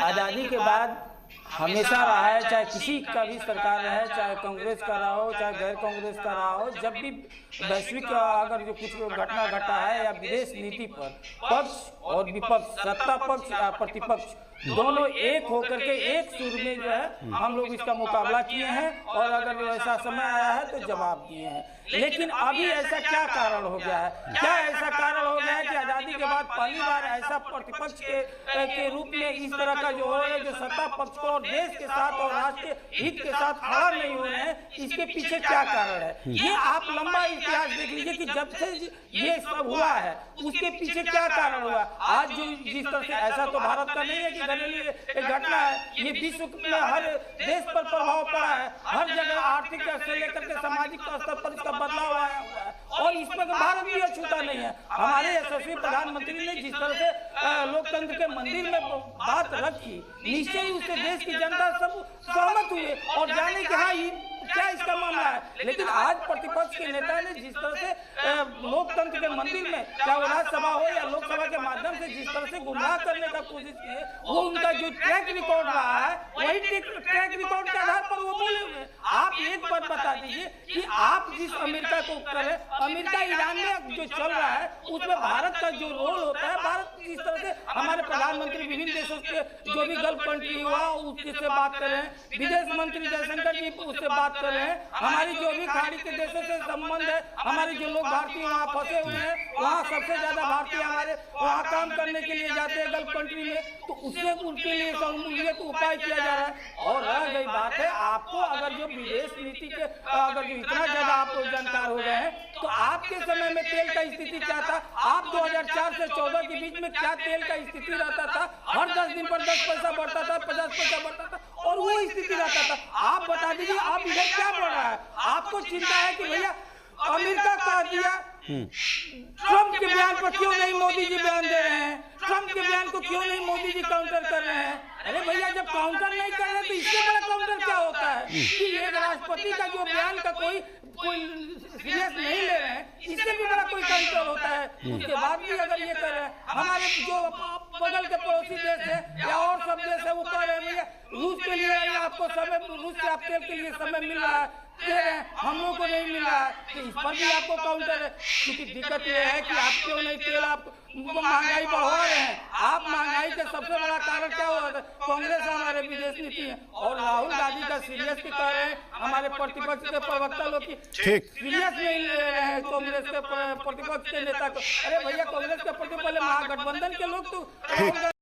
आज़ादी के बाद हमेशा रहा है, चाहे किसी का भी सरकार रहे, चाहे कांग्रेस का रहा हो, चाहे गैर कांग्रेस का रहा हो, जब भी वैश्विक अगर जो कुछ घटना घटा है या विदेश नीति पर पक्ष और विपक्ष, सत्ता पक्ष या प्रतिपक्ष, दोनों एक होकर के एक सुर में जो है हम लोग इसका मुकाबला किए हैं और अगर ऐसा समय आया है तो जवाब दिए हैं। लेकिन अभी ऐसा क्या कारण हो गया है, क्या ऐसा कारण हो गया है कि आज़ादी के बाद पहली बार ऐसा प्रतिपक्ष के रूप में इस तरह का जो हो रहा है, जो सत्ता पक्ष को और देश के साथ और राष्ट्रीय हित के साथ खड़ा नहीं हो रहे हैं, इसके पीछे क्या कारण है? ये आप लंबा इतिहास देख लीजिए कि जब से ये सब हुआ है उसके पीछे क्या कारण हुआ। आज जो जिस तरह से, ऐसा तो भारत का नहीं है कि घरेलू एक घटना है, ये विश्व में हर देश पर प्रभाव पड़ा है, हर जगह आर्थिक से लेकर के सामाजिक स्तर पर इसका बदलाव आया हुआ है और इसमें तो भारत भी अछूता नहीं है। हमारे यशस्वी प्रधानमंत्री ने जिस तरह से लोकतंत्र के मंदिर में बात रखी, निश्चय ही उससे देश की जनता सब सहमत हुए और जाने कि हाँ ये क्या इसका मामला है। लेकिन आज प्रतिपक्ष के नेता ने जिस तरह से लोकतंत्र के मंदिर में, चाहे वो राज्यसभा हो या लोकसभा के माध्यम से जिस तरह से गुमराह करने का कोशिश की है, वो उनका जो ट्रैक रिकॉर्ड रहा है वही ट्रैक रिकॉर्ड के आधार पर वो बोले हुए। आप एक बात बता दीजिए कि आप जिस अमेरिका को करें, अमेरिका ईरान में जो चल रहा है उसमें भारत का जो रोल होता है, भारत जिस तरह से हमारे प्रधानमंत्री विभिन्न देशों के जो भी गल्फ कंट्री हुआ उससे बात कर रहे हैं, विदेश मंत्री जयशंकर जी उससे बात कर रहे हैं, हमारी जो भी खाड़ी के देशों से संबंध है, हमारे जो लोग भारतीय वहाँ फंसे हुए हैं, वहाँ सबसे ज्यादा भारतीय हमारे वहाँ काम करने के लिए जाते हैं गल्फ कंट्री में, तो उससे उनके लिए सम्मिलित उपाय किया जा रहा है। और रह गई बात है, आपको अगर जो विदेश नीति के अगर जो इतना ज्यादा आप जानकार हो गए हैं, तो आपके समय में तेल का स्थिति क्या था? आप 2004 से 14 के बीच में क्या तेल का स्थिति रहता था? हर 10 दिन पर 10 पैसा बढ़ता था, 50 पैसा बढ़ता था और वो स्थिति रहता था। आप बता दीजिए आप इधर क्या बढ़ रहा है? आपको चिंता है कि भैया अमेरिका कह दिया, ट्रंप के बयान पर क्यों नहीं मोदी जी बयान दे रहे हैं? ट्रंप के बयान को क्यों नहीं मोदी जी काउंटर कर रहे हैं? अरे भैया जब काउंटर नहीं कर रहे तो इससे बड़ा काउंटर क्या होता है कि एक राष्ट्रपति का जो बयान का कोई सीरियस नहीं ले रहे हैं, इससे भी बड़ा कोई काउंटर होता है। उसके बाद भी अगर ये कर रहे हैं, हमारे जो बगल के पड़ोसी देश है या और सब देश है वो कह रहे हैं भैया रूस के लिए आपको समय, रूस से आप तेल के लिए समय मिल रहा है, दे रहे हैं, हम लोगों को नहीं मिल रहा है, तो इस पर भी आपको काउंटर है। क्योंकि दिक्कत यह है कि आप क्यों नहीं तेल, आप महंगाई बढ़ा रहे हैं। आप महंगाई का सबसे बड़ा कारण क्या हुआ था? कांग्रेस हमारे विदेश नीति है और राहुल गांधी का सीरियस की कह रहे हैं, हमारे प्रतिपक्ष के प्रवक्ता लोग की सीरियस नहीं ले रहे हैं कांग्रेस के प्रतिपक्ष के नेता को। अरे भैया कांग्रेस के प्रति पहले महागठबंधन के लोग तो